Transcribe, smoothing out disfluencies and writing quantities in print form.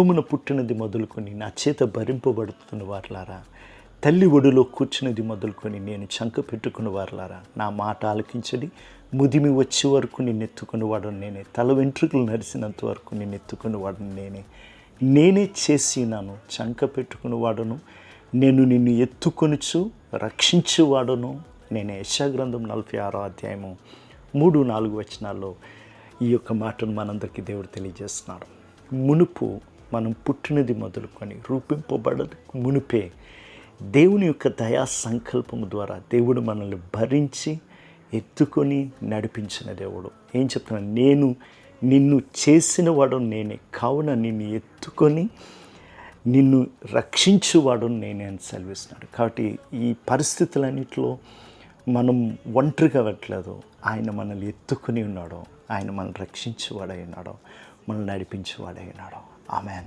భూమున పుట్టినది మొదలుకొని నా చేత భరింపబడుతున్న వారులారా, తల్లి ఒడిలో కూర్చున్నది మొదలుకొని నేను చంక పెట్టుకుని వారులారా, నా మాట ఆలకించడి. ముదిమి వచ్చే వరకు నిన్ను ఎత్తుకుని వాడను నేనే, తల వెంట్రుకలు నరిసినంత వరకు నిన్ను ఎత్తుకుని వాడను నేనే చేసి ఉన్నాను. చంక పెట్టుకుని వాడను, నేను నిన్ను ఎత్తుకొనుచు రక్షించువాడను నేనే. యెషయా గ్రంథం 46వ అధ్యాయము 3-4 వచనాల్లో ఈ యొక్క మాటను మనందరికీ దేవుడు తెలియజేస్తున్నాడు. మునుపు మనం పుట్టినది మొదలుకొని రూపింపబడదు మునిపే దేవుని యొక్క దయా సంకల్పము ద్వారా దేవుడు మనల్ని భరించి ఎత్తుకొని నడిపించిన దేవుడు. ఏం చెప్తున్నాను? నేను నిన్ను చేసిన వాడు నేనే, కావున నిన్ను ఎత్తుకొని నిన్ను రక్షించువాడు నేనే అని సెలవిస్తున్నాడు. కాబట్టి ఈ పరిస్థితులన్నింటిలో మనం ఒంటరిగా పెట్టలేదు. ఆయన మనల్ని ఎత్తుకొని ఉన్నాడు, ఆయన మనల్ని రక్షించేవాడై ఉన్నాడు, మనల్ని నడిపించేవాడై ఉన్నాడు. ఆమేన్.